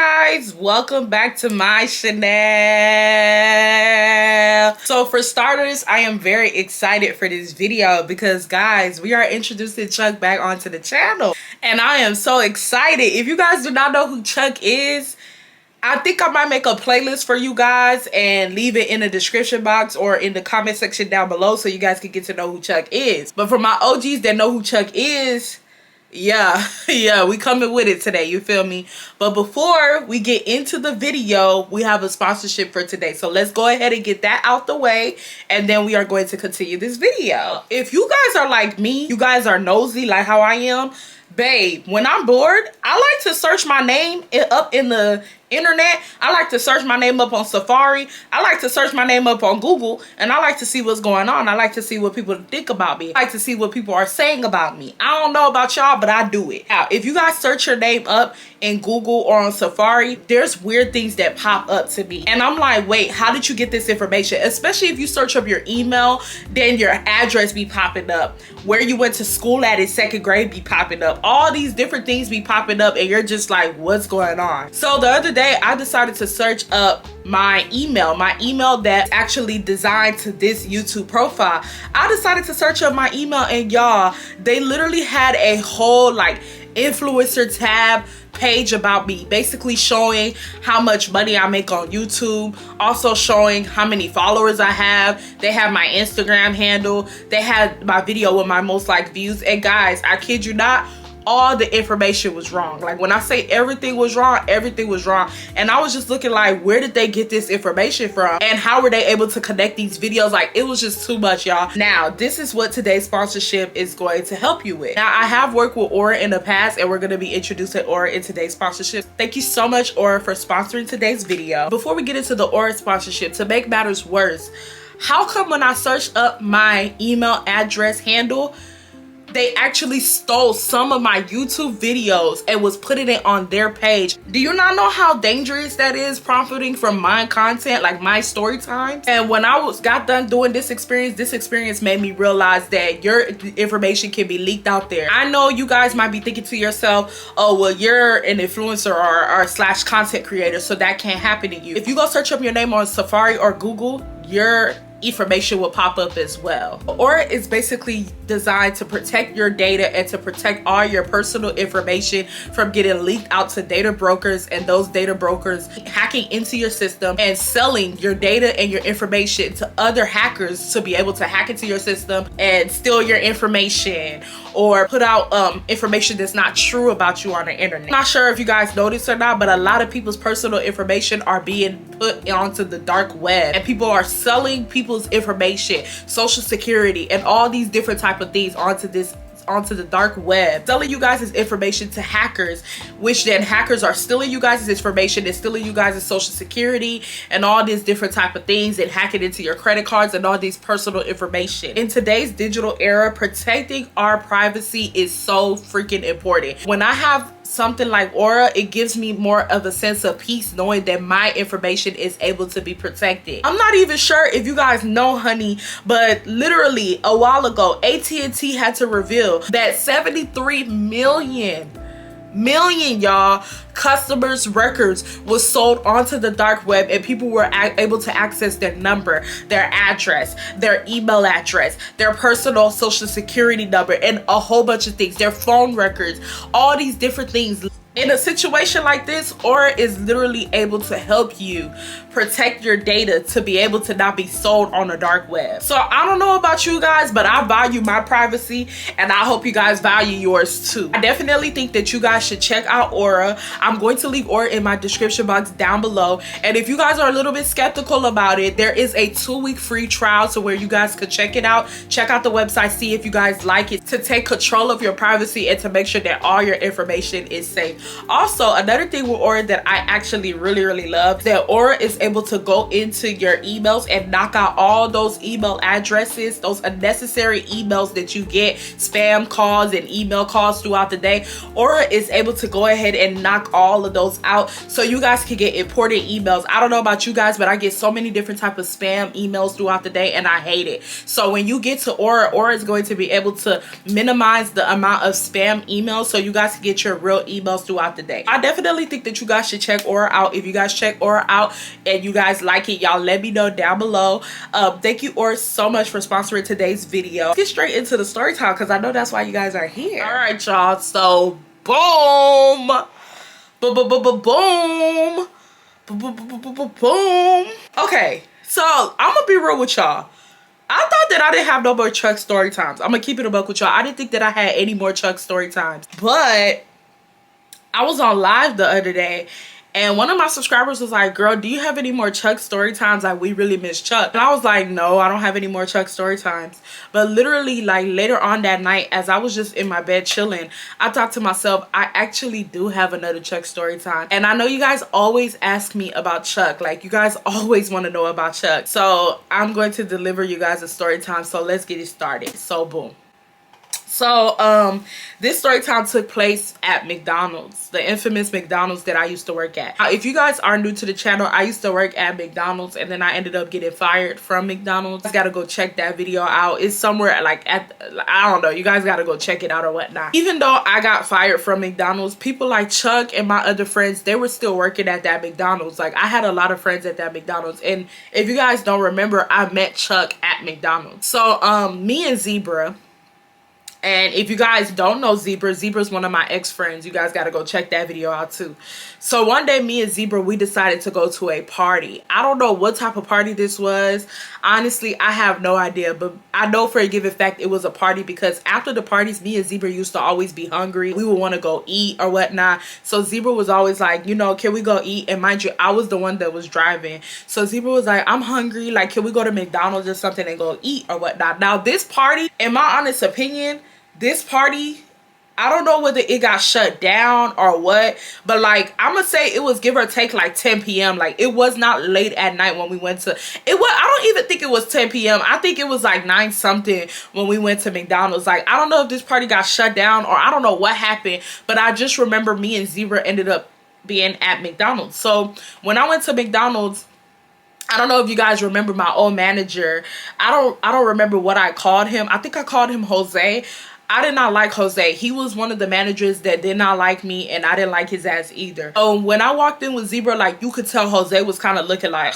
guys, welcome back to my channel. So for starters, I am very excited for this video because guys, we are introducing Chuck back onto the channel and I am so excited. If you guys do not know who Chuck is, I think I might make a playlist for you guys and leave it in the description box or in the comment section down below so you guys can get to know who Chuck is. But for my OGs that know who Chuck is, yeah, we coming with it today, you feel me? But before we get into the video, we have a sponsorship for today. So let's go ahead and get that out the way and then we are going to continue this video. If you guys are like me, you guys are nosy like how I am, babe, when I'm bored, I like to search my name up in the internet. I like to search my name up on Safari. I like to search my name up on Google, and I like to see what's going on. I like to see what people think about me. I like to see what people are saying about me. I don't know about y'all, but I do it. Now, if you guys search your name up in Google or on Safari, there's weird things that pop up to me. And I'm like, wait, how did you get this information? Especially if you search up your email, then your address be popping up. Where you went to school at in 2nd grade be popping up. All these different things be popping up and you're just like, what's going on? So the other day, I decided to search up my email that's actually designed to this YouTube profile. I decided to search up my email and y'all, they literally had a whole like influencer tab page about me, basically showing how much money I make on YouTube, also showing how many followers I have. They have my Instagram handle, they had my video with my most liked views, and guys, I kid you not, all the information was wrong. Like when I say everything was wrong, everything was wrong. And I was just looking like, where did they get this information from? And how were they able to connect these videos? Like it was just too much, y'all. Now, this is what today's sponsorship is going to help you with. Now, I have worked with Aura in the past and we're going to be introducing Aura in today's sponsorship. Thank you so much, Aura, for sponsoring today's video. Before we get into the Aura sponsorship, to make matters worse, how come when I searched up my email address handle, they actually stole some of my YouTube videos and was putting it on their page? Do you not know how dangerous that is, profiting from my content, like my story times? And when I got done doing this experience made me realize that your information can be leaked out there. I know you guys might be thinking to yourself, oh, well, you're an influencer or slash content creator, so that can't happen to you. If you go search up your name on Safari or Google, your information will pop up as well. Aura is basically designed to protect your data and to protect all your personal information from getting leaked out to data brokers, and those data brokers hacking into your system and selling your data and your information to other hackers to be able to hack into your system and steal your information or put out information that's not true about you on the internet. I'm not sure if you guys noticed or not, but a lot of people's personal information are being put onto the dark web, and people are selling people's information, social security, and all these different type of things onto the dark web, selling you guys' information to hackers, which then hackers are stealing you guys' information and stealing you guys' social security and all these different type of things and hacking into your credit cards and all these personal information. In today's digital era, protecting our privacy is so freaking important. When I have something like Aura, it gives me more of a sense of peace knowing that my information is able to be protected. I'm not even sure if you guys know, honey, but literally a while ago, AT&T had to reveal that 73 million y'all customers' records was sold onto the dark web, and people were able to access their number, their address, their email address, their personal social security number, and a whole bunch of things, their phone records, all these different things. In a situation like this, Aura is literally able to help you protect your data to be able to not be sold on the dark web. So I don't know about you guys, but I value my privacy and I hope you guys value yours too. I definitely think that you guys should check out Aura. I'm going to leave Aura in my description box down below. And if you guys are a little bit skeptical about it, there is a 2-week free trial to where you guys could check it out. Check out the website, see if you guys like it, to take control of your privacy and to make sure that all your information is safe. Also, another thing with Aura that I actually really love, that Aura is able to go into your emails and knock out all those email addresses, those unnecessary emails that you get, spam calls and email calls throughout the day. Aura is able to go ahead and knock all of those out so you guys can get important emails. I don't know about you guys, but I get so many different type of spam emails throughout the day and I hate it. So when you get to Aura, Aura is going to be able to minimize the amount of spam emails so you guys can get your real emails throughout throughout the day. I definitely think that you guys should check Aura out. If you guys check Aura out and you guys like it, y'all let me know down below. Thank you Aura so much for sponsoring today's video. Let's get straight into the story time because I know that's why you guys are here. All right, y'all. So boom, boom. Okay, so I'm gonna be real with y'all. I thought that I didn't have no more Chuck story times. I'm gonna keep it a buck with y'all. I didn't think that I had any more Chuck story times, but I was on live the other day and one of my subscribers was like, girl, do you have any more Chuck story times? Like, we really miss Chuck. And I was like, no, I don't have any more Chuck story times. But literally, like, later on that night, as I was just in my bed chilling, I thought to myself, I actually do have another Chuck story time. And I know you guys always ask me about Chuck. Like, you guys always want to know about Chuck. So I'm going to deliver you guys a story time. So let's get it started. So boom. So this story time took place at McDonald's, the infamous McDonald's that I used to work at. Now, if you guys are new to the channel, I used to work at McDonald's and then I ended up getting fired from McDonald's. You guys gotta go check that video out. It's somewhere like at, I don't know, you guys gotta go check it out or whatnot. Even though I got fired from McDonald's, people like Chuck and my other friends, they were still working at that McDonald's. Like, I had a lot of friends at that McDonald's, and if you guys don't remember, I met Chuck at McDonald's. So me and Zebra, and if you guys don't know Zebra's one of my ex-friends. You guys got to go check that video out too. So one day, me and Zebra, we decided to go to a party. I don't know what type of party this was. Honestly, I have no idea. But I know for a given fact it was a party because after the parties, me and Zebra used to always be hungry. We would want to go eat or whatnot. So Zebra was always like, you know, can we go eat? And mind you, I was the one that was driving. So Zebra was like, I'm hungry. Like, can we go to McDonald's or something and go eat or whatnot? Now, this party, in my honest opinion, this party, I don't know whether it got shut down or what, but like, I'm gonna say it was give or take like 10 p.m. Like, it was not late at night when we went to, it was, I don't even think it was 10 p.m. I think it was like 9 something when we went to McDonald's. Like, I don't know if this party got shut down or I don't know what happened, but I just remember me and Zebra ended up being at McDonald's. So when I went to McDonald's, I don't know if you guys remember my old manager. I don't remember what I called him. I think I called him Jose. I did not like Jose. He was one of the managers that did not like me, and I didn't like his ass either. So when I walked in with Zebra, like, you could tell Jose was kind of looking like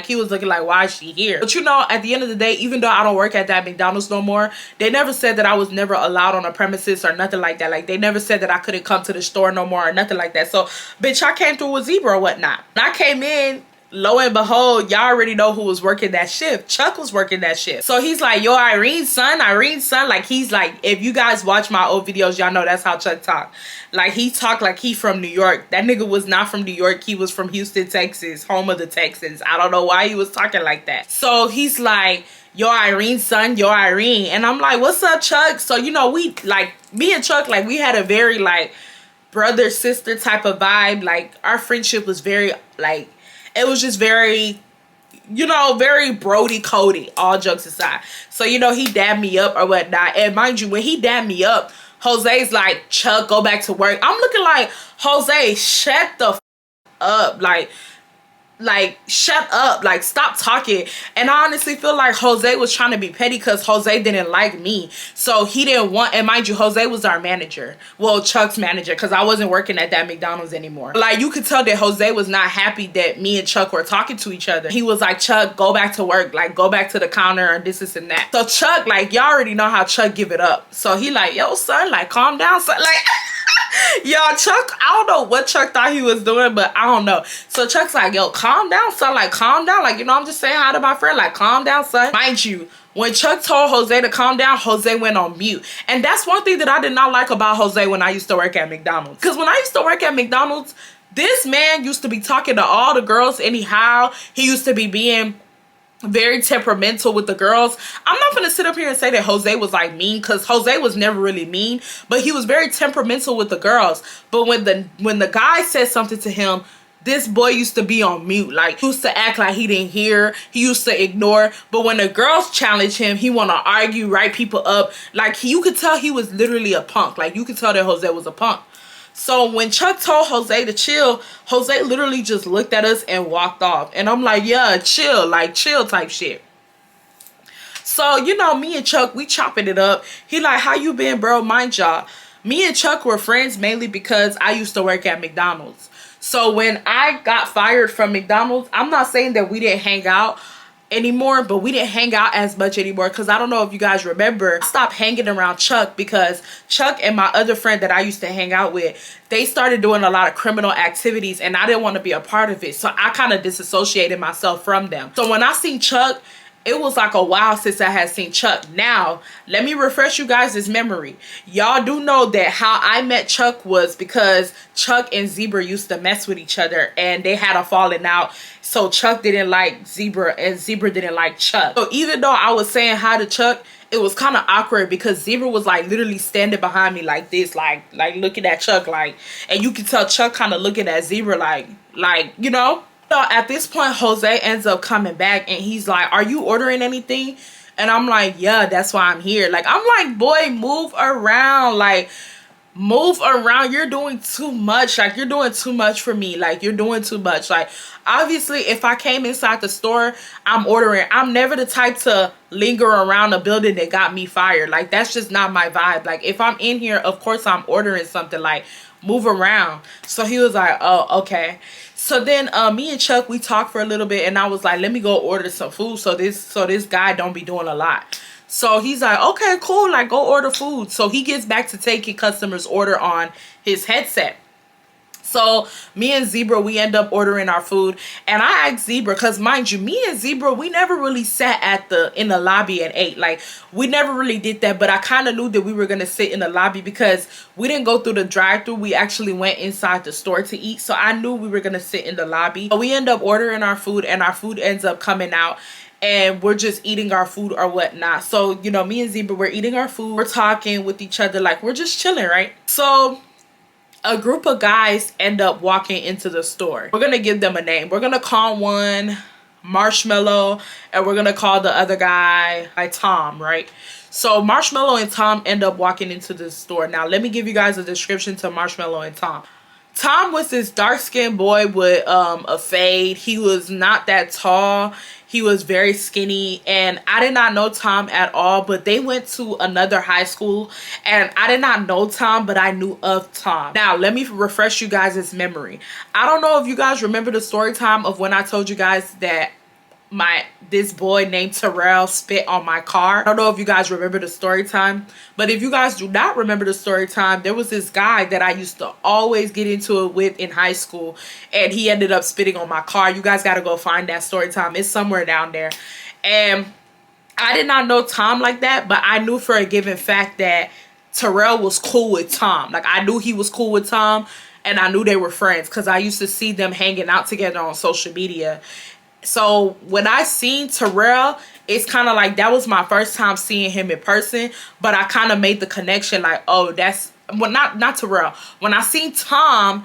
he was looking like, why is she here? But you know, at the end of the day, even though I don't work at that McDonald's no more, they never said that I was never allowed on a premises or nothing like that. Like, they never said that I couldn't come to the store no more or nothing like that. So, bitch, I came through with Zebra or whatnot. When I came in, lo and behold, y'all already know who was working that shift. Chuck was working that shift. So he's like, yo, Irene's son. Like, he's like, if you guys watch my old videos, y'all know that's how Chuck talk. Like, he talked like he from New York. That nigga was not from New York. He was from Houston, Texas, home of the Texans. I don't know why he was talking like that. So he's like, yo, Irene's son, yo, Irene. And I'm like, what's up, Chuck? So, you know, we, like, me and Chuck, like, we had a very, like, brother, sister type of vibe. Like, our friendship was very, like, it was just very, you know, very Brody Cody, all jokes aside. So, you know, he dabbed me up or whatnot. And mind you, when he dabbed me up, Jose's like, Chuck, go back to work. I'm looking like, Jose, shut the f up. Like, shut up. Like, stop talking. And I honestly feel like Jose was trying to be petty because Jose didn't like me. So he didn't want, and mind you, Jose was our manager. Well, Chuck's manager, because I wasn't working at that McDonald's anymore. Like, you could tell that Jose was not happy that me and Chuck were talking to each other. He was like, Chuck, go back to work. Like, go back to the counter and this and that. So Chuck, like, y'all already know how Chuck give it up. So he like, yo, son, like, calm down, son. Like, y'all, Chuck, I don't know what Chuck thought he was doing, but I don't know. So Chuck's like, yo, calm down, son. Like, calm down. Like, you know, I'm just saying hi to my friend. Like, calm down, son. Mind you, when Chuck told Jose to calm down, Jose went on mute. And that's one thing that I did not like about Jose when I used to work at McDonald's. Because when I used to work at McDonald's, this man used to be talking to all the girls anyhow. He used to be being very temperamental with the girls. I'm not gonna sit up here and say that Jose was like mean, because Jose was never really mean, but he was very temperamental with the girls. But when the guy said something to him, this boy used to be on mute. Like, he used to act like he didn't hear. He used to ignore. But when the girls challenge him, he want to argue, write people up. Like, you could tell he was literally a punk. Like, you could tell that Jose was a punk. So when Chuck told Jose to chill, Jose literally just looked at us and walked off. And I'm like, yeah, chill, like chill type shit. So, you know, me and Chuck, we chopping it up. He like, how you been, bro? Mind y'all, Me and Chuck were friends mainly because I used to work at McDonald's. So when I got fired from McDonald's, I'm not saying that we didn't hang out anymore, but we didn't hang out as much anymore, because I don't know if you guys remember, I stopped hanging around Chuck because Chuck and my other friend that I used to hang out with, they started doing a lot of criminal activities and I didn't want to be a part of it. So I kind of disassociated myself from them. So when I seen Chuck, it was like a while since I had seen Chuck. Now, let me refresh you guys' memory. Y'all do know that how I met Chuck was because Chuck and Zebra used to mess with each other and they had a falling out. So Chuck didn't like Zebra and Zebra didn't like Chuck. So even though I was saying hi to Chuck, it was kind of awkward because Zebra was like literally standing behind me like this, like looking at Chuck, like, and you can tell Chuck kind of looking at Zebra like, you know? So at this point, Jose ends up coming back and he's like, are you ordering anything? And I'm like, yeah, that's why I'm here. Like, I'm like, boy, move around. Like, move around. You're doing too much. Like, you're doing too much for me. Like, you're doing too much. Like, obviously, if I came inside the store, I'm ordering. I'm never the type to linger around a building that got me fired. Like, that's just not my vibe. Like, if I'm in here, of course I'm ordering something. Like, move around. So he was like, oh, okay. So then me and Chuck, we talked for a little bit and I was like, let me go order some food so this guy don't be doing a lot. So he's like, okay, cool, like go order food. So he gets back to taking customers' order on his headset. So me and Zebra, we end up ordering our food, and I asked Zebra, because mind you, me and Zebra, we never really sat in the lobby and ate. Like, we never really did that, but I kind of knew that we were going to sit in the lobby because we didn't go through the drive-thru. We actually went inside the store to eat, so I knew we were going to sit in the lobby. So we end up ordering our food, and our food ends up coming out, and we're just eating our food or whatnot. So, you know, me and Zebra, we're eating our food, we're talking with each other, like, we're just chilling, right? So a group of guys end up walking into the store. We're gonna give them a name. We're gonna call one Marshmallow and we're gonna call the other guy Tom, right? So Marshmallow and Tom end up walking into the store. Now let me give you guys a description to Marshmallow and Tom. Tom was this dark-skinned boy with a fade. He was not that tall. He was very skinny, and I did not know Tom at all, but they went to another high school, and I did not know Tom, but I knew of Tom. Now, let me refresh you guys' memory. I don't know if you guys remember the story time of when I told you guys that this boy named Terrell spit on my car. I don't know if you guys remember the story time, but if you guys do not remember the story time, there was this guy that I used to always get into it with in high school, and he ended up spitting on my car. You guys got to go find that story time. It's somewhere down there. And I did not know Tom like that, but I knew for a given fact that Terrell was cool with Tom. Like, I knew he was cool with Tom, and I knew they were friends because I used to see them hanging out together on social media. So when I seen Terrell, it's kind of like that was my first time seeing him in person, but I kind of made the connection like, oh, that's, well, not Terrell. When I seen Tom,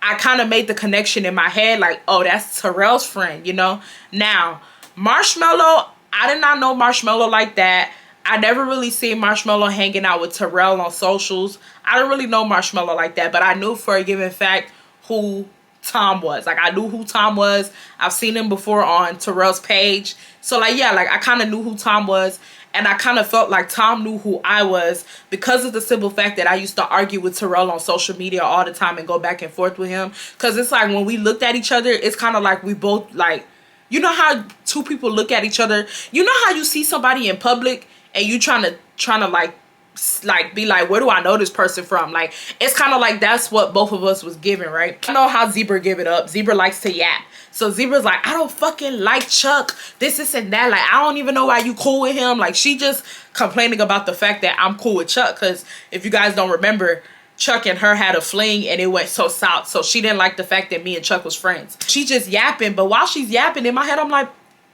I kind of made the connection in my head like, oh, that's Terrell's friend, you know? Now, Marshmallow, I did not know Marshmallow like that. I never really seen Marshmallow hanging out with Terrell on socials. I don't really know Marshmallow like that, but I knew for a given fact who Tom was. Like, I knew who Tom was. I've seen him before on Terrell's page. So like, yeah, like I kind of knew who Tom was, and I kind of felt like Tom knew who I was because of the simple fact that I used to argue with Terrell on social media all the time and go back and forth with him. Because it's like when we looked at each other, it's kind of like we both, like, you know how two people look at each other? You know how you see somebody in public and you trying to like be like, where do I know this person from? Like, it's kind of like that's what both of us was giving, right? I know how Zebra give it up. Zebra likes to yap. So Zebra's like, I don't fucking like Chuck, this and that. Like, I don't even know why you cool with him. Like, she just complaining about the fact that I'm cool with Chuck. Because if you guys don't remember, Chuck and her had a fling and it went so south. So she didn't like the fact that me and Chuck was friends. She just yapping. But while she's yapping, in my head, I'm like,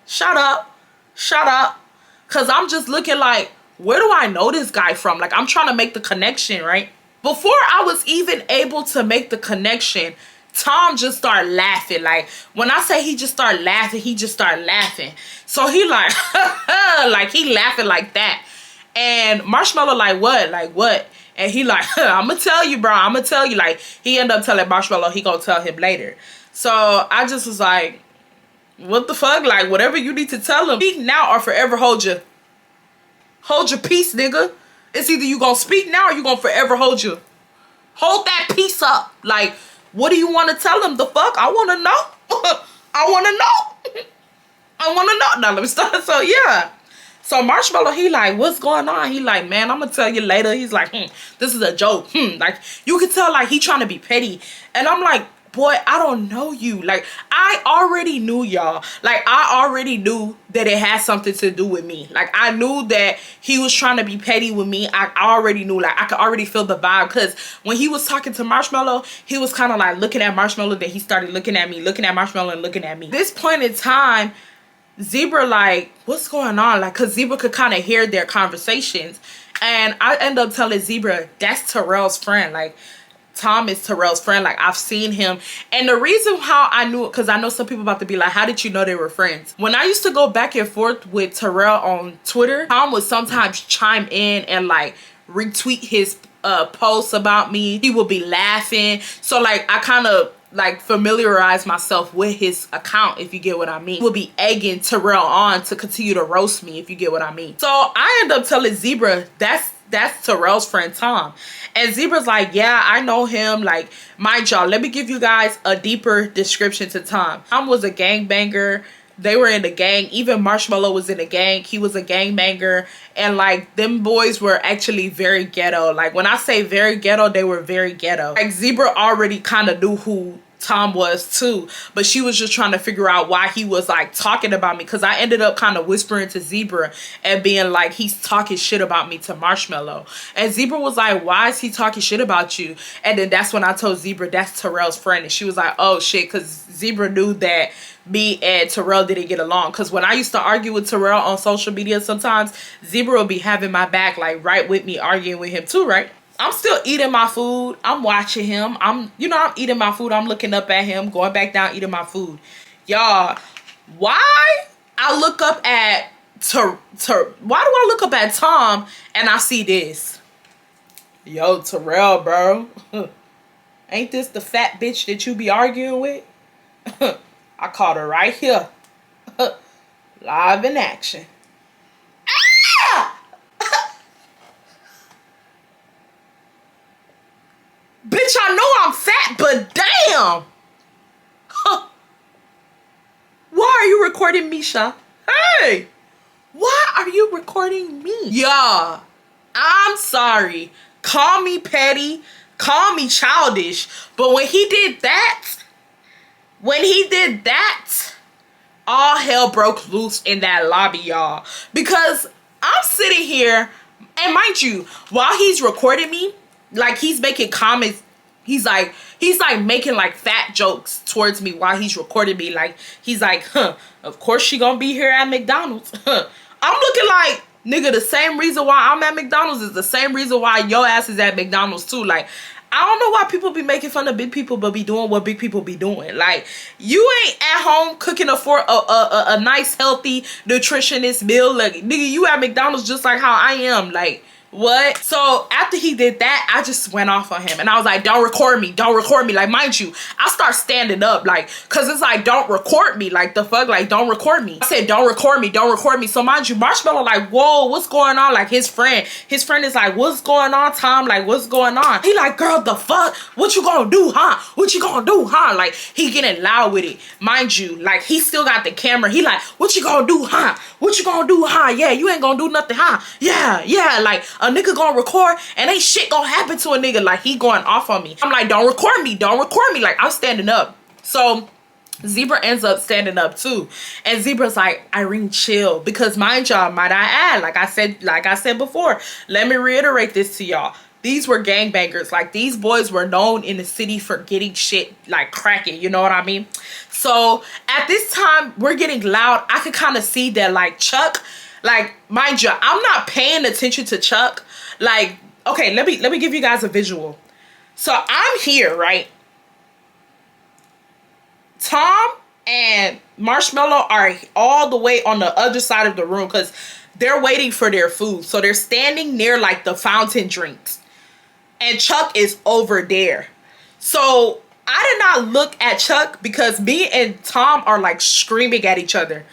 shut up. Shut up. Because I'm just looking like, where do I know this guy from? Like, I'm trying to make the connection, right? Before I was even able to make the connection, Tom just started laughing. Like, when I say he just started laughing, he just started laughing. So he like, like, he laughing like that. And Marshmallow like, what? Like, what? And he like, I'm going to tell you, bro. I'm going to tell you. Like, he ended up telling Marshmallow he going to tell him later. So I just was like, what the fuck? Like, whatever you need to tell him. Speak now or forever hold your peace, nigga. It's either you gonna speak now or you gonna forever hold that piece up. Like, what do you want to tell him? The fuck? I want to know. I want to know. I want to know. Now let me start. So yeah. So Marshmallow, he like, what's going on? He like, man, I'm gonna tell you later. He's like, this is a joke. Like, you can tell like he trying to be petty. And I'm like, boy, I don't know you. Like, I already knew y'all. Like, I already knew that it had something to do with me. Like, I knew that he was trying to be petty with me. I already knew. Like, I could already feel the vibe. Because when he was talking to Marshmallow, he was kind of like looking at Marshmallow. Then he started looking at me, looking at Marshmallow, and looking at me. This point in time, Zebra like, what's going on? Like, because Zebra could kind of hear their conversations. And I end up telling Zebra, that's Terrell's friend. Like, Tom is Terrell's friend. Like, I've seen him. And the reason how I knew it, because I know some people about to be like, how did you know they were friends? When I used to go back and forth with Terrell on Twitter, Tom would sometimes chime in and like retweet his posts about me. He would be laughing. So like, I kind of like familiarize myself with his account, if you get what I mean. He would be egging Terrell on to continue to roast me, if you get what I mean. So I end up telling Zebra, that's Terrell's friend Tom. And Zebra's like, yeah, I know him. Like, mind y'all, let me give you guys a deeper description to Tom. Tom was a gangbanger. They were in the gang. Even Marshmallow was in the gang. He was a gangbanger. And like, them boys were actually very ghetto. Like, when I say very ghetto, they were very ghetto. Like, Zebra already kind of knew who Tom was too, but she was just trying to figure out why he was like talking about me, because I ended up kind of whispering to Zebra and being like, he's talking shit about me to Marshmallow. And Zebra was like, why is he talking shit about you? And then that's when I told Zebra that's Terrell's friend. And she was like, oh shit, because Zebra knew that me and Terrell didn't get along. Because when I used to argue with Terrell on social media, sometimes Zebra would be having my back, like right with me, arguing with him too, right? I'm still eating my food. I'm watching him. I'm eating my food. I'm looking up at him, going back down, eating my food. Y'all, why I look up at why do I look up at Tom and I see this? Yo, Terrell, bro. Ain't this the fat bitch that you be arguing with? I caught her right here. Live in action. Ah! Bitch, I know I'm fat, but damn. Why are you recording me, Sha? Hey, why are you recording me? Yeah, I'm sorry. Call me petty. Call me childish. But when he did that, all hell broke loose in that lobby, y'all. Because I'm sitting here, and mind you, while he's recording me, like, he's making comments. He's like making like fat jokes towards me while he's recording me. Like, he's like, of course she gonna be here at McDonald's. I'm looking like, nigga, the same reason why I'm at McDonald's is the same reason why your ass is at McDonald's too. Like, I don't know why people be making fun of big people but be doing what big people be doing. Like, you ain't at home cooking a nice, healthy, nutritionist meal. Like, nigga, you at McDonald's just like how I am. Like, what? So after he did that, I just went off on him and I was like, don't record me, don't record me. Like, mind you, I start standing up, like, cause it's like, don't record me. Like, the fuck, like, don't record me. I said, don't record me, don't record me. So mind you, Marshmallow like, whoa, what's going on? Like, his friend is like, what's going on, Tom? Like, what's going on? He like, girl, the fuck? What you gonna do, huh? What you gonna do, huh? Like, he getting loud with it. Mind you, like, he still got the camera. He like, what you gonna do, huh? What you gonna do, huh? Yeah, you ain't gonna do nothing, huh? Yeah, like, a nigga gonna record and ain't shit gonna happen to a nigga. Like, he going off on me. I'm like, don't record me, don't record me. Like, I'm standing up. So Zebra ends up standing up too. And Zebra's like, Irene, chill. Because mind y'all, might I add, like I said before, let me reiterate this to y'all. These were gangbangers. Like, these boys were known in the city for getting shit like cracking, you know what I mean? So at this time, we're getting loud. I could kind of see that, like, Chuck, like, mind you, I'm not paying attention to Chuck. Like, okay, let me give you guys a visual. So I'm here, right? Tom and Marshmallow are all the way on the other side of the room because they're waiting for their food. So they're standing near like the fountain drinks. And Chuck is over there. So I did not look at Chuck because me and Tom are like screaming at each other.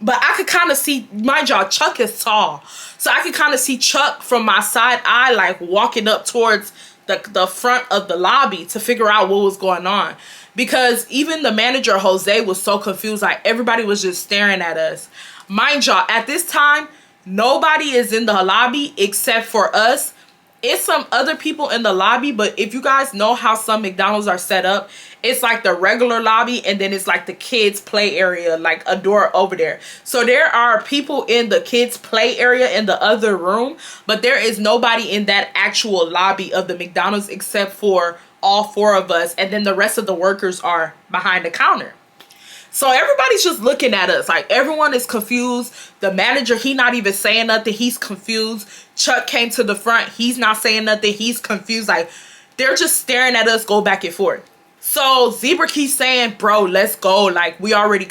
But I could kind of see, mind y'all, Chuck is tall. So I could kind of see Chuck from my side eye, like walking up towards the front of the lobby to figure out what was going on. Because even the manager, Jose, was so confused. Like, everybody was just staring at us. Mind y'all, at this time, nobody is in the lobby except for us. It's some other people in the lobby, but if you guys know how some McDonald's are set up, it's like the regular lobby and then it's like the kids play area, like a door over there. So there are people in the kids play area in the other room, but there is nobody in that actual lobby of the McDonald's except for all 4 of us, and then the rest of the workers are behind the counter. So everybody's just looking at us. Like, everyone is confused. The manager, he not even saying nothing. He's confused. Chuck came to the front. He's not saying nothing. He's confused. Like, they're just staring at us go back and forth. So Zebra keeps saying, bro, let's go. Like, we already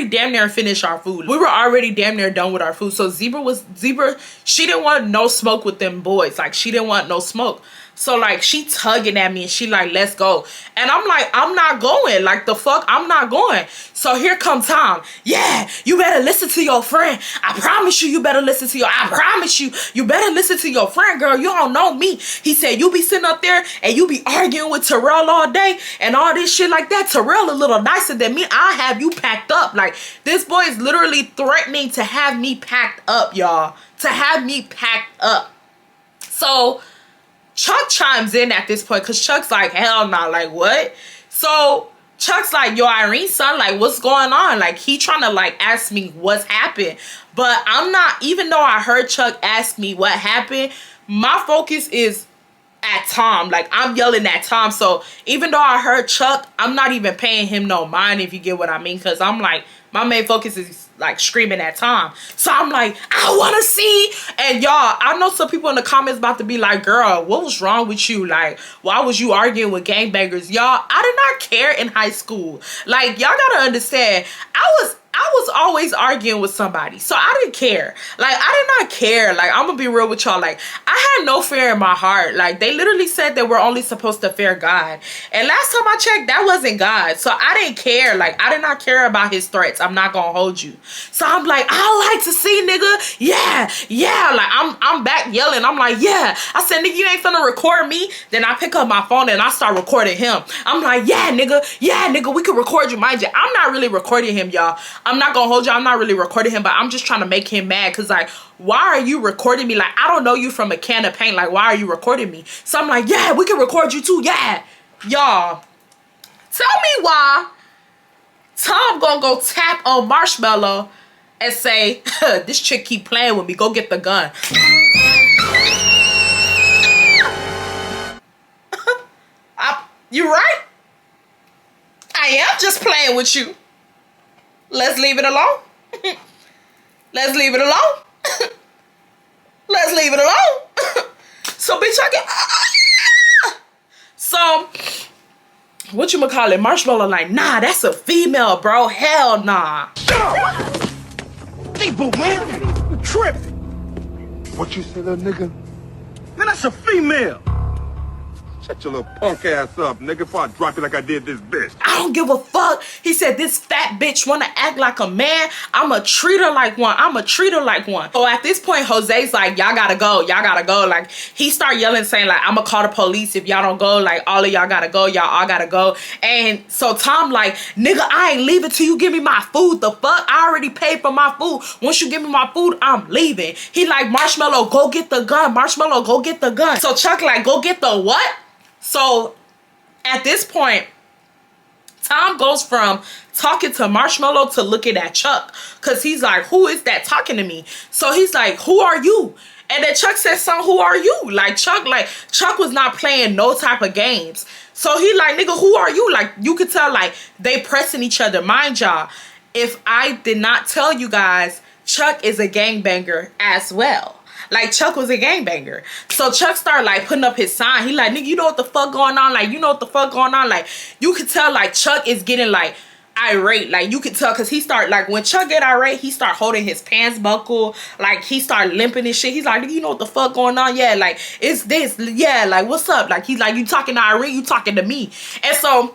damn near finished our food. We were already damn near done with our food. So Zebra, she didn't want no smoke with them boys. Like, she didn't want no smoke. So, like, she tugging at me and she like, let's go. And I'm like, I'm not going. Like, the fuck, I'm not going. So here comes Tom. Yeah, you better listen to your friend. I promise you, you better listen to I promise you, you better listen to your friend, girl. You don't know me. He said, you be sitting up there and you be arguing with Terrell all day and all this shit like that. Terrell a little nicer than me. I have you packed up. Like, this boy is literally threatening to have me packed up, y'all. To have me packed up. So Chuck chimes in at this point because Chuck's like, hell no, like, what? So Chuck's like, yo, Irene, son, like, what's going on? Like, he trying to, like, ask me what's happened. But I'm not, even though I heard Chuck ask me what happened, my focus is at Tom. Like, I'm yelling at Tom. So even though I heard Chuck, I'm not even paying him no mind, if you get what I mean. Because I'm like, my main focus is like screaming at Tom. So I'm like, I want to see. And y'all, I know some people in the comments about to be like, girl, what was wrong with you? Like, why was you arguing with gangbangers? Y'all, I did not care in high school. Like, y'all gotta understand, I was always arguing with somebody. So I didn't care. Like, I did not care. Like, I'm gonna be real with y'all. Like, I had no fear in my heart. Like, they literally said that we're only supposed to fear God. And last time I checked, that wasn't God. So I didn't care. Like, I did not care about his threats. I'm not gonna hold you. So I'm like, I like to see, nigga. Yeah. Like, I'm back yelling. I'm like, yeah. I said, nigga, you ain't finna record me. Then I pick up my phone and I start recording him. I'm like, yeah, nigga, we can record you. Mind you, I'm not really recording him, y'all. I'm not gonna hold you. I'm not really recording him, but I'm just trying to make him mad. Cause like, why are you recording me? Like, I don't know you from a can of paint. Like, why are you recording me? So I'm like, yeah, we can record you too. Yeah. Y'all, tell me why Tom gonna go tap on Marshmallow and say, this chick keep playing with me. Go get the gun. You right? I am just playing with you. Let's leave it alone. Let's leave it alone. Let's leave it alone. So, bitch, I get... So, whatchamacallit, Marshmallow like, nah, that's a female, bro. Hell nah. Hey, boo, man. You tripping. What you say, little nigga? Man, that's a female. Shut your little punk ass up, nigga, before I drop you like I did this bitch. I don't give a fuck. He said, this fat bitch wanna act like a man. I'ma treat her like one. I'ma treat her like one. So at this point, Jose's like, y'all gotta go. Y'all gotta go. Like, he start yelling, saying like, I'ma call the police if y'all don't go. Like, all of y'all gotta go. Y'all all gotta go. And so Tom like, nigga, I ain't leaving till you give me my food. The fuck? I already paid for my food. Once you give me my food, I'm leaving. He like, Marshmallow, go get the gun. Marshmallow, go get the gun. So Chuck like, go get the what? So at this point, Tom goes from talking to Marshmallow to looking at Chuck. Because he's like, who is that talking to me? So he's like, who are you? And then Chuck says, son, who are you? Like, Chuck was not playing no type of games. So he like, nigga, who are you? Like, you could tell, like, they pressing each other. Mind y'all, if I did not tell you guys, Chuck is a gangbanger as well. Like, Chuck was a gangbanger. So Chuck started, like, putting up his sign. He like, nigga, you know what the fuck going on? Like, you know what the fuck going on? Like, you could tell, like, Chuck is getting, like, irate. Like, you could tell, because he start, like, when Chuck get irate, he start holding his pants buckle. Like, he start limping and shit. He's like, nigga, you know what the fuck going on? Yeah, like, it's this. Yeah, like, what's up? Like, he's like, you talking to Irene? You talking to me? And so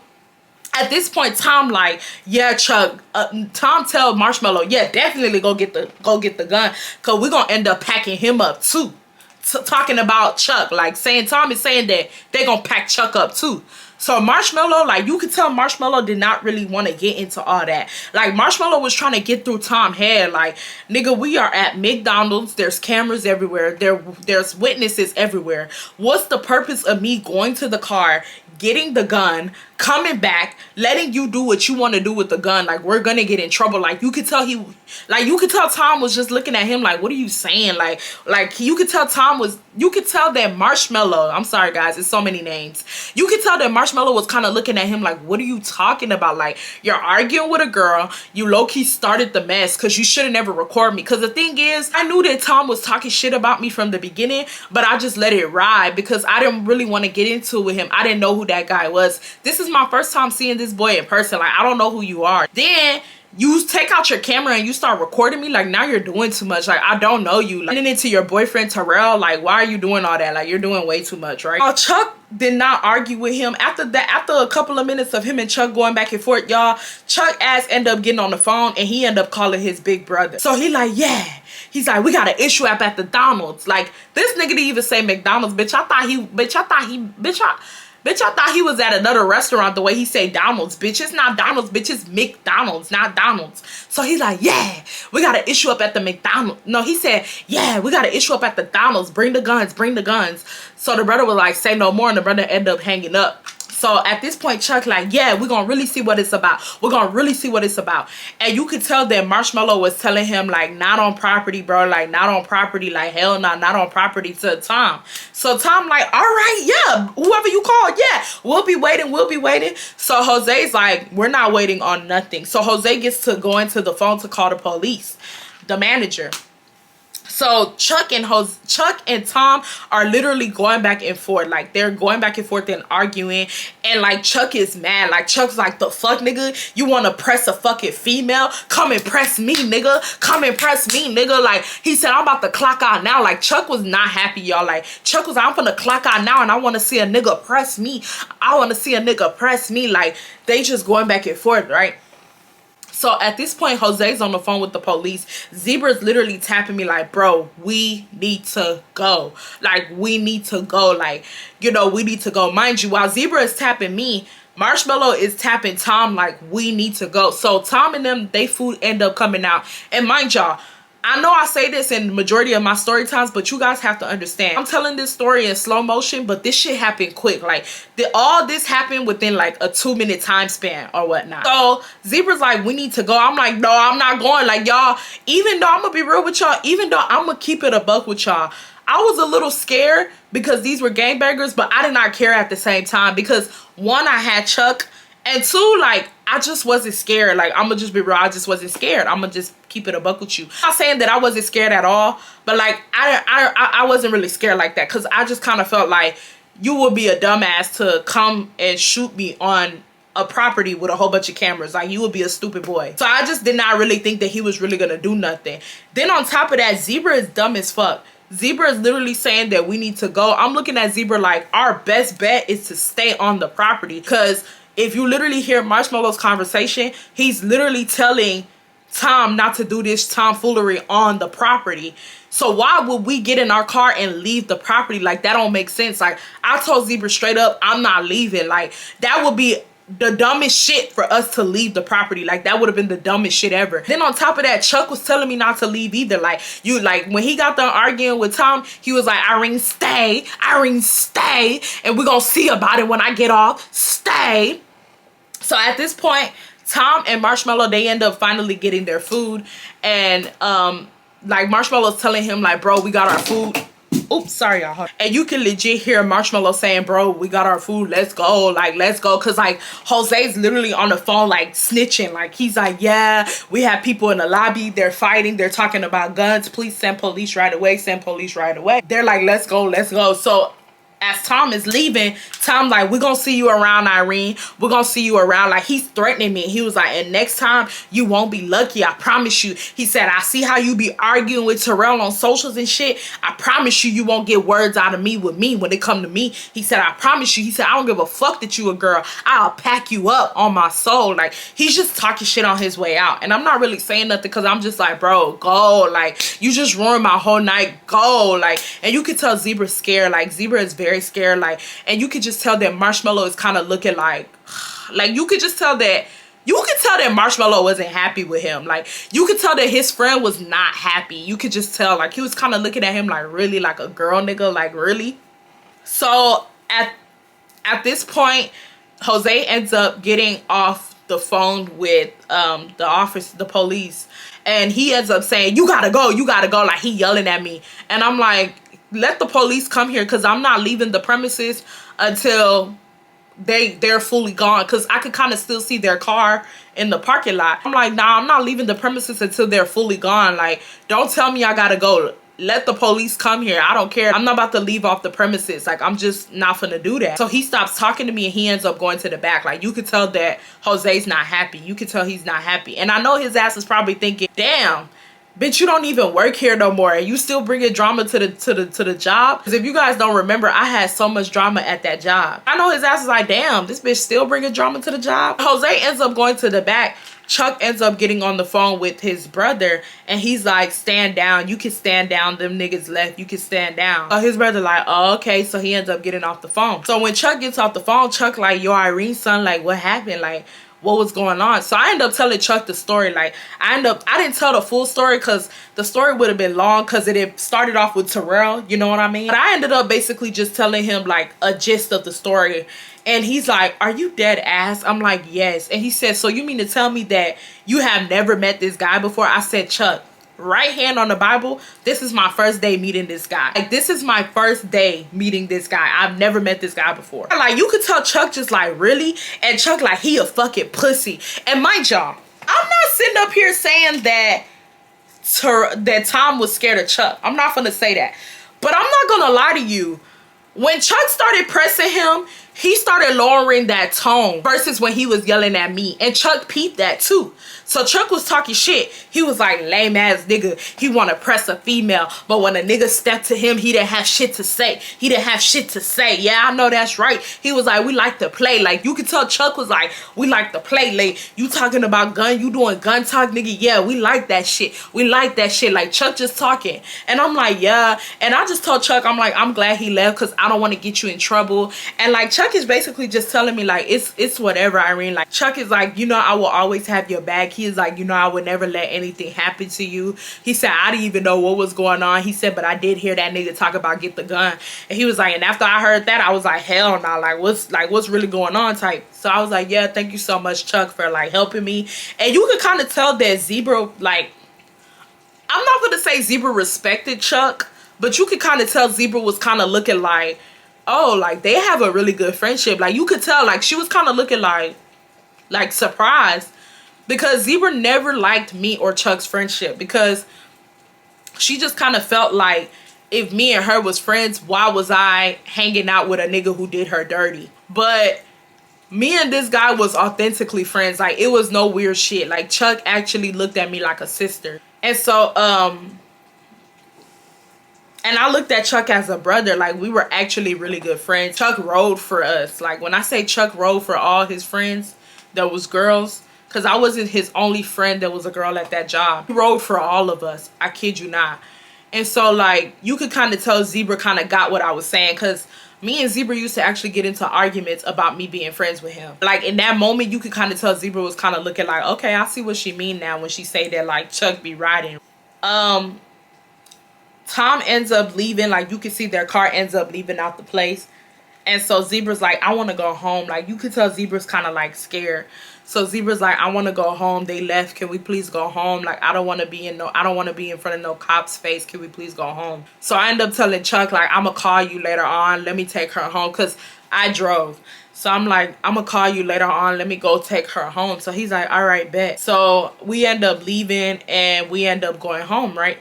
At this point, Tom like, yeah, Chuck. Tom tell Marshmallow, yeah, definitely go get the gun, cause we're gonna end up packing him up too. Talking about Chuck, like saying Tom is saying that they gonna pack Chuck up too. So Marshmallow, like you could tell Marshmallow did not really want to get into all that. Like Marshmallow was trying to get through Tom's head. Like, nigga, we are at McDonald's. There's cameras everywhere. There's witnesses everywhere. What's the purpose of me going to the car, getting the gun, coming back, letting you do what you want to do with the gun? Like, we're gonna get in trouble. Like, you could tell Tom was just looking at him like, what are you saying? Like you could tell you could tell that Marshmallow, I'm sorry guys, it's so many names. You could tell that Marshmallow was kind of looking at him like, what are you talking about? Like, you're arguing with a girl, you low-key started the mess, because you should have never recorded me. Because the thing is, I knew that Tom was talking shit about me from the beginning, but I just let it ride because I didn't really want to get into it with him. I didn't know who that guy was. This is my first time seeing this boy in person. Like, I don't know who you are. Then you take out your camera and you start recording me. Like, now you're doing too much. Like, I don't know you. Like, into your boyfriend Terrell, like, why are you doing all that? Like, you're doing way too much, right? Chuck did not argue with him. After that, after a couple of minutes of him and Chuck going back and forth, y'all, Chuck ass ended up getting on the phone and he ended up calling his big brother. So he like, yeah. He's like, we got an issue up at the Donald's. Like, this nigga didn't even say McDonald's, bitch. I thought he was at another restaurant the way he said Donald's, bitch. It's not Donald's, bitch. It's McDonald's, not Donald's. So he's like, yeah, we got an issue up at the McDonald's. No, he said, yeah, we got an issue up at the Donald's. Bring the guns, bring the guns. So the brother was like, say no more. And the brother ended up hanging up. So at this point, Chuck like, yeah, we're going to really see what it's about. We're going to really see what it's about. And you could tell that Marshmallow was telling him, like, not on property, bro. Like, not on property. Like, hell no, not on property to Tom. So Tom like, all right, yeah, whoever you call, yeah, we'll be waiting. We'll be waiting. So Jose's like, we're not waiting on nothing. So Jose gets to go into the phone to call the police, the manager. So Chuck and Tom are literally going back and forth. Like, they're going back and forth and arguing. And like, Chuck is mad. Like, Chuck's like, the fuck, nigga? You want to press a fucking female? Come and press me, nigga. Come and press me, nigga. Like, he said, I'm about to clock out now. Like, Chuck was not happy, y'all. Like, Chuck was like, I'm gonna clock out now and I want to see a nigga press me. I want to see a nigga press me. Like, they just going back and forth, right? So at this point, Jose's on the phone with the police. Zebra's literally tapping me like, bro, we need to go. Like, we need to go. Like, you know, we need to go. Mind you, while Zebra is tapping me, Marshmallow is tapping Tom like, we need to go. So Tom and them, they food end up coming out. And mind y'all, I know I say this in the majority of my story times, but you guys have to understand. I'm telling this story in slow motion, but this shit happened quick. Like, all this happened within like a 2-minute time span or whatnot. So Zebra's like, we need to go. I'm like, no, I'm not going. Like, y'all, even though I'm gonna be real with y'all, even though I'm gonna keep it a buck with y'all, I was a little scared because these were gangbangers, but I did not care at the same time because one, I had Chuck, and two, like, I just wasn't scared. Like, I'm gonna just be real, I just wasn't scared. I'm gonna just keep it a buck with you. I'm not saying that I wasn't scared at all, but like, I wasn't really scared like that because I just kind of felt like you would be a dumbass to come and shoot me on a property with a whole bunch of cameras. Like, you would be a stupid boy. So I just did not really think that he was really gonna do nothing. Then on top of that, Zebra is dumb as fuck. Zebra is literally saying that we need to go. I'm looking at Zebra like, our best bet is to stay on the property, because if you literally hear Marshmallow's conversation, he's literally telling Tom not to do this tomfoolery on the property. So why would we get in our car and leave the property? Like, that don't make sense. Like, I told Zebra straight up, I'm not leaving. Like, that would be the dumbest shit for us to leave the property. Like, that would have been the dumbest shit ever. Then on top of that, Chuck was telling me not to leave either. Like, when he got done arguing with Tom, he was like, Irene, stay. Irene, stay. And we're gonna see about it when I get off. Stay. So at this point, Tom and Marshmallow, they end up finally getting their food. And like, Marshmallow's telling him like, bro, we got our food. Oops, sorry y'all. And you can legit hear Marshmallow saying, bro, we got our food, let's go. Like, let's go. Cause like, Jose's literally on the phone like snitching. Like, he's like, yeah, we have people in the lobby, they're fighting, they're talking about guns, please send police right away, send police right away. They're like, let's go, let's go. So as Tom is leaving, Tom like, we're gonna see you around, Irene. We're gonna see you around. Like, he's threatening me. He was like, and next time you won't be lucky, I promise you. He said, I see how you be arguing with Terrell on socials and shit. I promise you, you won't get words out of me with me when it come to me. He said, I promise you. He said, I don't give a fuck that you a girl. I'll pack you up on my soul. Like, he's just talking shit on his way out. And I'm not really saying nothing because I'm just like, bro, go. Like, you just ruined my whole night. Go. Like, and you could tell Zebra's scared. Like, Zebra is very scared. Like, and you could just tell that Marshmallow is kind of looking like you could just tell that Marshmallow wasn't happy with him. Like, you could tell that his friend was not happy. You could just tell, like, he was kind of looking at him like, really, like a girl nigga, like, really. So at this point, Jose ends up getting off the phone with the police, and he ends up saying, you gotta go, like, he yelling at me. And I'm like, let the police come here, because I'm not leaving the premises until they're fully gone, because I could kind of still see their car in the parking lot. I'm like, nah, I'm not leaving the premises until they're fully gone. Like, don't tell me I gotta go. Let the police come here. I don't care. I'm not about to leave off the premises. Like, I'm just not finna do that. So he stops talking to me and he ends up going to the back. Like, you could tell that Jose's not happy. You could tell he's not happy. And I know his ass is probably thinking, damn, bitch, you don't even work here no more, and you still bringing drama to the job. Because if you guys don't remember, I had so much drama at that job. I know his ass is like, damn, this bitch still bringing drama to the job. Jose ends up going to the back. Chuck ends up getting on the phone with his brother, and he's like, stand down. You can stand down. Them niggas left. You can stand down. So his brother like, oh, okay. So he ends up getting off the phone. So when Chuck gets off the phone, Chuck like, yo, Irene, son, like, what happened? Like, what was going on? So I end up telling Chuck the story. Like, I didn't tell the full story because the story would have been long, because it had started off with Terrell, you know what I mean? But I ended up basically just telling him like a gist of the story. And he's like, are you dead ass? I'm like, yes. And he said, so you mean to tell me that you have never met this guy before? I said, Chuck, right hand on the Bible, this is my first day meeting this guy. Like, this is my first day meeting this guy. I've never met this guy before. Like, you could tell Chuck just like, really? And Chuck like, he a fucking pussy. And mind y'all, I'm not sitting up here saying that Tom was scared of Chuck. I'm not gonna say that. But I'm not gonna lie to you. When Chuck started pressing him, he started lowering that tone versus when he was yelling at me. And Chuck peeped that too. So Chuck was talking shit. He was like, lame ass nigga. He want to press a female. But when a nigga stepped to him, he didn't have shit to say. He didn't have shit to say. Yeah, I know that's right. He was like, we like to play. Like, you could tell Chuck was like, we like to play. Like, you talking about gun. You doing gun talk, nigga. Yeah, we like that shit. We like that shit. Like, Chuck just talking. And I'm like, yeah. And I just told Chuck, I'm like, I'm glad he left because I don't want to get you in trouble. And like, Chuck is basically just telling me like, it's whatever, Irene. Like, Chuck is like, you know, I will always have your back. He is like, you know, I would never let anything happen to you. He said, I didn't even know what was going on. He said, but I did hear that nigga talk about get the gun. And he was like, and after I heard that, I was like, hell no. Like, what's really going on type. So I was like, yeah, thank you so much, Chuck, for like helping me. And you could kind of tell that Zebra, like, I'm not gonna say Zebra respected Chuck, but you could kind of tell Zebra was kind of looking like, oh, like they have a really good friendship. Like, you could tell, like, she was kind of looking like surprised, because Zebra never liked me or Chuck's friendship, because she just kind of felt like if me and her was friends, why was I hanging out with a nigga who did her dirty? But me and this guy was authentically friends. Like, it was no weird shit. Like, Chuck actually looked at me like a sister. And so, and I looked at Chuck as a brother. Like, we were actually really good friends. Chuck rode for us. Like, when I say Chuck rode for all his friends that was girls, because I wasn't his only friend that was a girl at that job. He rode for all of us. I kid you not. And so, like, you could kind of tell Zebra kind of got what I was saying, because me and Zebra used to actually get into arguments about me being friends with him. Like, in that moment, you could kind of tell Zebra was kind of looking like, okay, I see what she mean now when she say that, like, Chuck be riding. Tom ends up leaving. Like, you can see their car ends up leaving out the place. And so Zebra's like, I want to go home. Like, you could tell Zebra's kind of like scared. So Zebra's like, I want to go home. They left. Can we please go home? Like, I don't want to be in front of no cop's face. Can we please go home? So I end up telling Chuck, like, I'm going to call you later on. Let me take her home, because I drove. So I'm like, I'm going to call you later on. Let me go take her home. So he's like, all right, bet. So we end up leaving and we end up going home, right?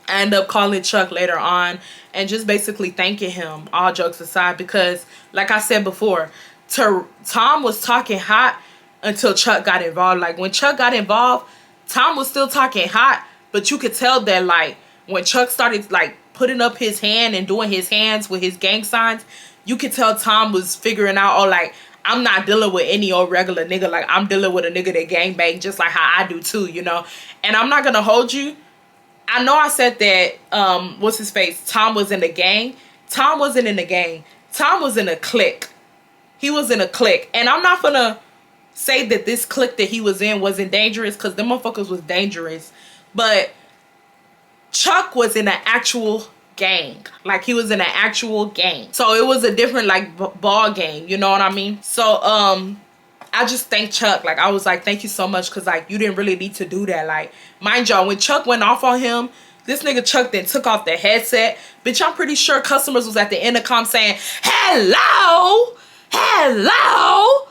I end up calling Chuck later on and just basically thanking him, all jokes aside, because like I said before, Tom was talking hot until Chuck got involved. Like when Chuck got involved, Tom was still talking hot, but you could tell that like when Chuck started like putting up his hand and doing his hands with his gang signs, you could tell Tom was figuring out, oh, like, I'm not dealing with any old regular nigga. Like, I'm dealing with a nigga that gangbang just like how I do too, you know? And I'm not gonna hold you. I know I said that, what's his face? Tom was in the gang. Tom wasn't in the gang. Tom was in a clique. He was in a clique. And I'm not gonna say that this clique that he was in wasn't dangerous, because them motherfuckers was dangerous. But Chuck was in an actual gang. Like, he was in an actual gang. So it was a different like ball game, you know what I mean? So I just thanked Chuck. Like, I was like, thank you so much, because like you didn't really need to do that. Like, mind y'all, when Chuck went off on him, this nigga Chuck then took off the headset. Bitch, I'm pretty sure customers was at the intercom saying, hello, hello.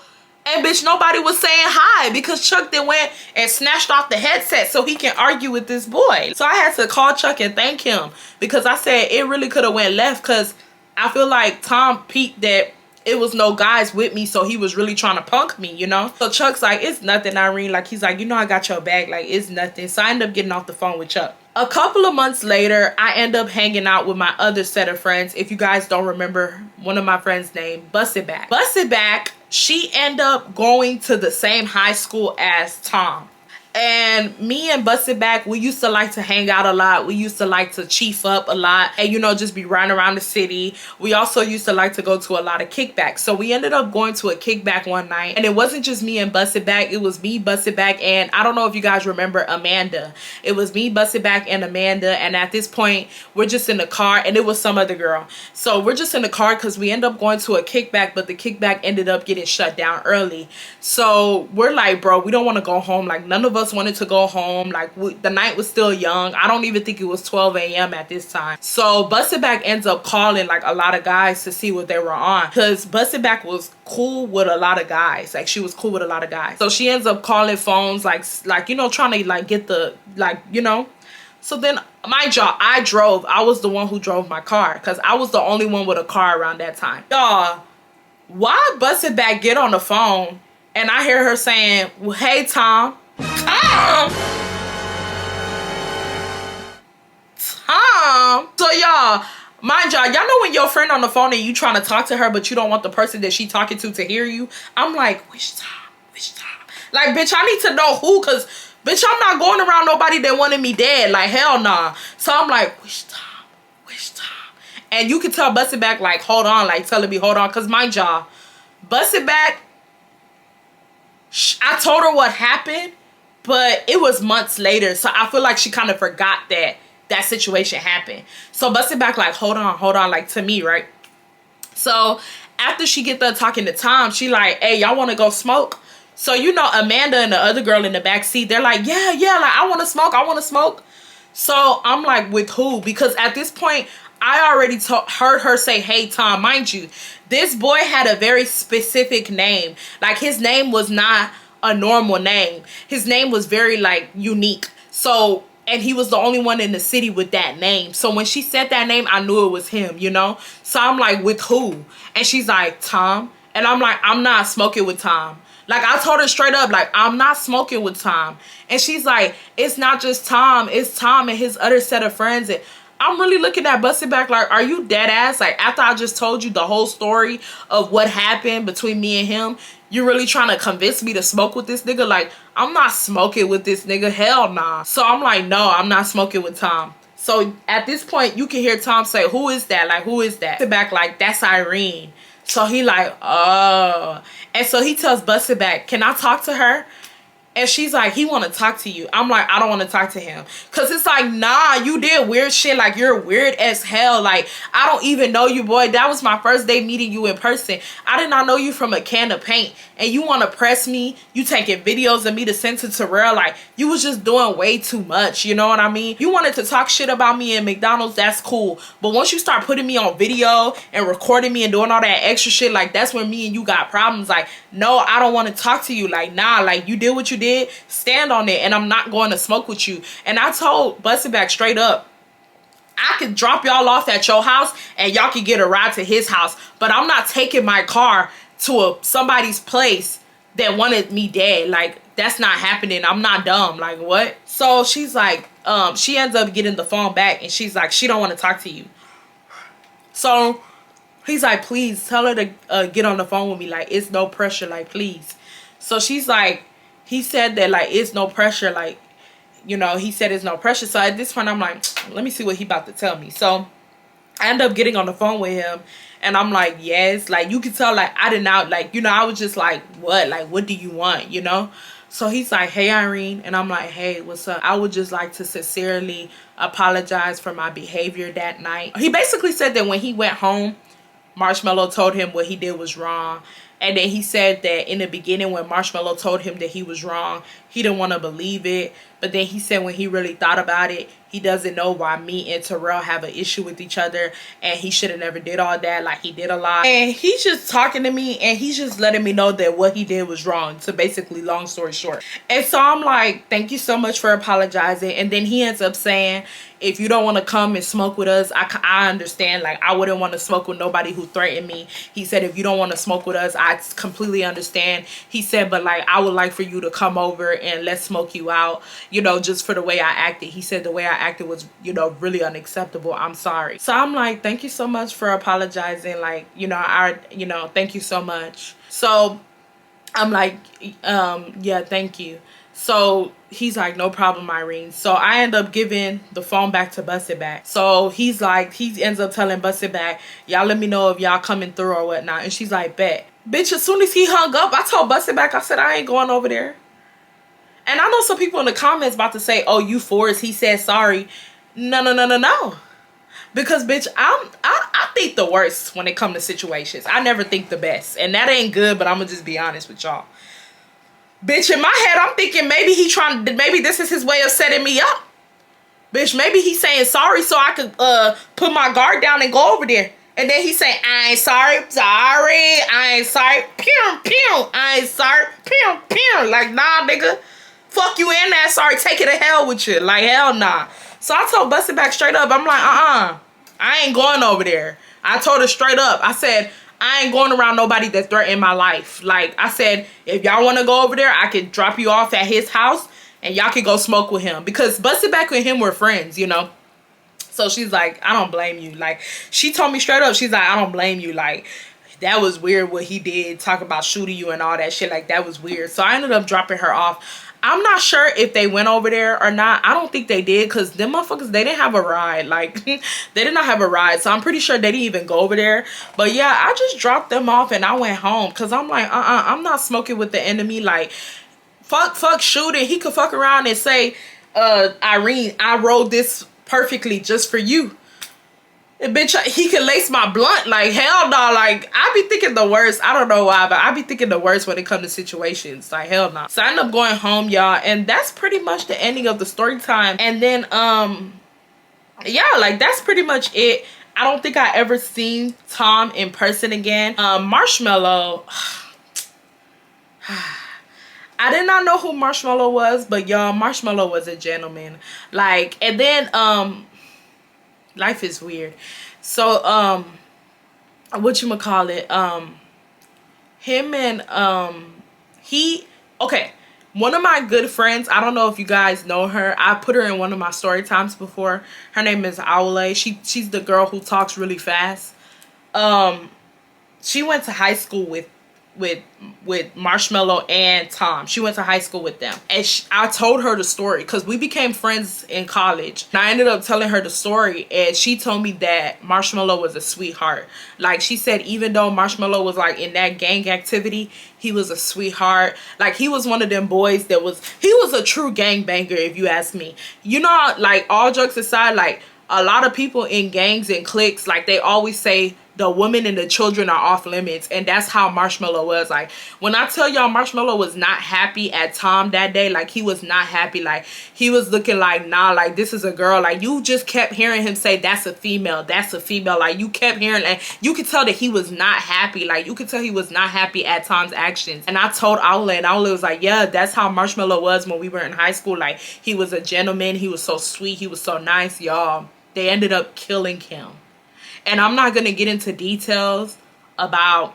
And bitch, nobody was saying hi, because Chuck then went and snatched off the headset so he can argue with this boy. So I had to call Chuck and thank him, because I said it really could have went left, because I feel like Tom peeped that it was no guys with me, so he was really trying to punk me, you know? So Chuck's like, it's nothing, Irene. Like, he's like, you know, I got your back. Like, it's nothing. So I ended up getting off the phone with Chuck. A couple of months later, I end up hanging out with my other set of friends. If you guys don't remember, one of my friends named Busted Back. Busted Back, she ended up going to the same high school as Tom. And me and Busted Back, we used to like to hang out a lot. We used to like to chief up a lot and, you know, just be riding around the city. We also used to like to go to a lot of kickbacks. So we ended up going to a kickback one night. And it wasn't just me and Busted Back. It was me, Busted Back, and I don't know if you guys remember Amanda. It was me, Busted Back, and Amanda. And at this point, we're just in the car, and it was some other girl. So we're just in the car because we end up going to a kickback, but the kickback ended up getting shut down early. So we're like, bro, we don't want to go home. Like, none of us wanted to go home. Like, the night was still young. I don't even think it was 12 a.m. at this time. So Busted Back ends up calling like a lot of guys to see what they were on, because Busted Back was cool with a lot of guys. Like, she was cool with a lot of guys. So she ends up calling phones, like you know, trying to like get the, like, you know. So then, mind y'all, I drove. I was the one who drove my car, because I was the only one with a car around that time. Y'all, why Busted Back get on the phone and I hear her saying, well, hey, Tom. Tom. So y'all, mind y'all know when your friend on the phone and you trying to talk to her, but you don't want the person that she talking to hear you? I'm like, which Tom? Which Tom? Like, bitch, I need to know who, because bitch, I'm not going around nobody that wanted me dead. Like, hell nah. So I'm like, which Tom? Which Tom? And you can tell Busted Back, like, hold on, like telling me hold on, because mind y'all, Busted Back, I told her what happened, but it was months later, so I feel like she kind of forgot that that situation happened. So Busted Back like, hold on, like to me, right? So after she get done talking to Tom, she like, hey, y'all want to go smoke? So, you know, Amanda and the other girl in the back seat, they're like, yeah, like, I want to smoke. So I'm like, with who? Because at this point, I already heard her say, hey, Tom. Mind you, this boy had a very specific name. Like, his name was not a normal name. His name was very, like, unique. So, and he was the only one in the city with that name. So when she said that name, I knew it was him, you know? So I'm like, with who? And she's like, Tom. And I'm like, I'm not smoking with Tom. Like, I told her straight up, like, I'm not smoking with Tom. And she's like, it's not just Tom. It's Tom and his other set of friends. And I'm really looking at Busted Back like, are you dead ass? Like, after I just told you the whole story of what happened between me and him, you really trying to convince me to smoke with this nigga? Like, I'm not smoking with this nigga. Hell nah. So I'm like, no, I'm not smoking with Tom. So at this point, you can hear Tom say, who is that? Like, who is that? Busted Back like, that's Irene. So he like, oh. And so he tells Busted Back, can I talk to her? And she's like, he want to talk to you. I'm like, I don't want to talk to him. Because it's like, nah, you did weird shit. Like, you're weird as hell. Like, I don't even know you, boy. That was my first day meeting you in person. I did not know you from a can of paint. And you want to press me. You taking videos of me to send to Terrell. Like, you was just doing way too much. You know what I mean? You wanted to talk shit about me in McDonald's. That's cool. But once you start putting me on video and recording me and doing all that extra shit, like, that's when me and you got problems. Like, no, I don't want to talk to you. Like, nah, like, you did what you did. Stand on it, and I'm not going to smoke with you. And I told Busted Back straight up, I could drop y'all off at your house and y'all could get a ride to his house, but I'm not taking my car to somebody's place that wanted me dead. Like, that's not happening. I'm not dumb. Like, what? So she's like, she ends up getting the phone back, and she's like, she don't want to talk to you. So he's like, please tell her to get on the phone with me. Like, it's no pressure. Like, please. So she's like, he said that, like, it's no pressure. Like, you know, he said it's no pressure. So at this point, I'm like, let me see what he about to tell me. So I end up getting on the phone with him, and I'm like, yes. Like, you can tell, like, I did not, like, you know, I was just like, what? Like, what do you want, you know? So he's like, hey, Irene. And I'm like, hey, what's up? I would just like to sincerely apologize for my behavior that night. He basically said that when he went home, Marshmello told him what he did was wrong. And then he said that in the beginning, when Marshmello told him that he was wrong, he didn't want to believe it. But then he said when he really thought about it, he doesn't know why me and Terrell have an issue with each other. And he should have never did all that. Like, he did a lot. And he's just talking to me, and he's just letting me know that what he did was wrong. So basically, long story short. And so I'm like, thank you so much for apologizing. And then he ends up saying, if you don't want to come and smoke with us, I understand. Like, I wouldn't want to smoke with nobody who threatened me. He said, if you don't want to smoke with us, I completely understand. He said, but like, I would like for you to come over and let's smoke you out, you know, just for the way I acted. He said the way I acted was, you know, really unacceptable. I'm sorry. So I'm like, thank you so much for apologizing. Like, you know, thank you so much. So I'm like, yeah, thank you. So he's like, no problem, Irene. So I end up giving the phone back to Busted Back. So he's like, he ends up telling Busted Back, y'all let me know if y'all coming through or whatnot. And she's like, bet. Bitch, as soon as he hung up, I told Busted Back, I said, I ain't going over there. And I know some people in the comments about to say, oh, you forced, he said sorry. No. Because, bitch, I think the worst when it comes to situations. I never think the best. And that ain't good, but I'm going to just be honest with y'all. Bitch, in my head, I'm thinking maybe maybe this is his way of setting me up. Bitch, maybe he's saying sorry so I could put my guard down and go over there. And then he's saying, I ain't sorry, I ain't sorry, pew, I ain't sorry, pew. Like, nah, nigga, fuck you in that sorry, take it to hell with you. Like, hell nah. So I told Busted Back straight up, I'm like, I ain't going over there. I told her straight up, I said, I ain't going around nobody that threatened my life. Like, I said, if y'all want to go over there, I could drop you off at his house and y'all could go smoke with him. Because Busted Back and him were friends, you know. So she's like, I don't blame you. Like, she told me straight up, she's like, I don't blame you. Like, that was weird what he did, talk about shooting you and all that shit. Like, that was weird. So I ended up dropping her off. I'm not sure if they went over there or not. I don't think they did, because them motherfuckers, they didn't have a ride. Like, they did not have a ride. So I'm pretty sure they didn't even go over there. But yeah, I just dropped them off and I went home, because I'm like, I'm not smoking with the enemy. Like, fuck shooting. He could fuck around and say, Irene, I rode this perfectly just for you. And bitch, he could lace my blunt. Like, hell no. Like, I be thinking the worst. I don't know why, but I be thinking the worst when it comes to situations. Like, hell no. So I end up going home, y'all, and that's pretty much the ending of the story time. And then yeah, like, that's pretty much it. I don't think I ever seen Tom in person again. Marshmello, I did not know who Marshmello was, but y'all, Marshmello was a gentleman. Like, and then life is weird. So whatchamacallit, him and okay, one of my good friends, I don't know if you guys know her, I put her in one of my story times before. Her name is Aule. She's the girl who talks really fast. She went to high school with Marshmello and Tom. She went to high school with them, and I told her the story because we became friends in college, and I ended up telling her the story, and she told me that Marshmello was a sweetheart. Like, she said, even though Marshmello was like in that gang activity, he was a sweetheart. Like, he was one of them boys he was a true gang banger, if you ask me. You know, like, all jokes aside, like, a lot of people in gangs and cliques, like, they always say the women and the children are off limits, and that's how Marshmello was. Like, when I tell y'all, Marshmello was not happy at Tom that day. Like, he was not happy. Like, he was looking like, nah, like, this is a girl. Like, you just kept hearing him say, that's a female, that's a female. Like, you kept hearing, like, you could tell that he was not happy. Like, you could tell he was not happy at Tom's actions. And I told Aule, and Aule was like, yeah, that's how Marshmello was when we were in high school. Like, he was a gentleman, he was so sweet, he was so nice, y'all. they ended up killing him. And I'm not going to get into details about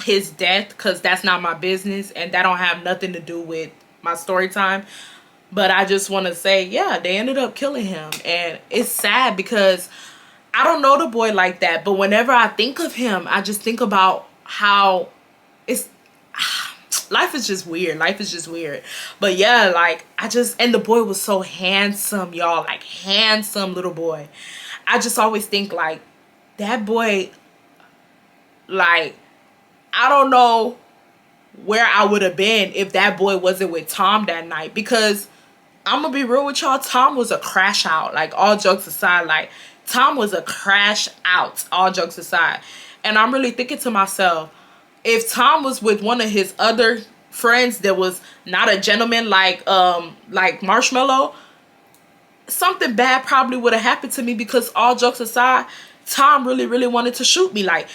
his death because that's not my business and that don't have nothing to do with my story time. But I just want to say, yeah, they ended up killing him. And it's sad because I don't know the boy like that. But whenever I think of him, I just think about how it's... life is just weird. Life is just weird. But yeah, like, and the boy was so handsome, y'all. Like, handsome little boy. I just always think, like, that boy, like, I don't know where I would have been if that boy wasn't with Tom that night. Because I'm gonna be real with y'all, Tom was a crash out. Like, all jokes aside, like, Tom was a crash out, all jokes aside. And I'm really thinking to myself, if Tom was with one of his other friends that was not a gentleman like Marshmallow, something bad probably would have happened to me, because all jokes aside, Tom really wanted to shoot me. Like,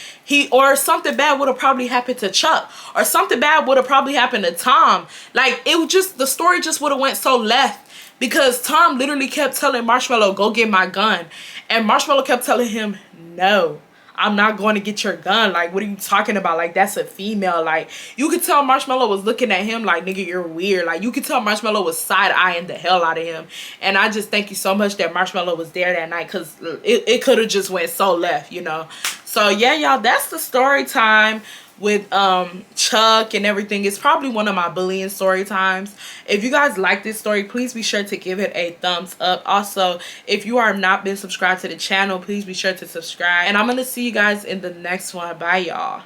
or something bad would have probably happened to Chuck, or something bad would have probably happened to Tom. Like, it would just, the story just would have went so left, because Tom literally kept telling Marshmallow, go get my gun, and Marshmallow kept telling him, no, I'm not going to get your gun. Like, what are you talking about? Like, that's a female. Like, you could tell Marshmallow was looking at him like, nigga, you're weird. Like, you could tell Marshmallow was side-eyeing the hell out of him. And I just thank you so much that Marshmallow was there that night, because it could have just went so left, you know. So, yeah, y'all, that's the story time with Chuck and everything. It's probably one of my bullying story times. If you guys like this story, please be sure to give it a thumbs up. Also, if you are not been subscribed to the channel, please be sure to subscribe. And I'm gonna see you guys in the next one. Bye, y'all.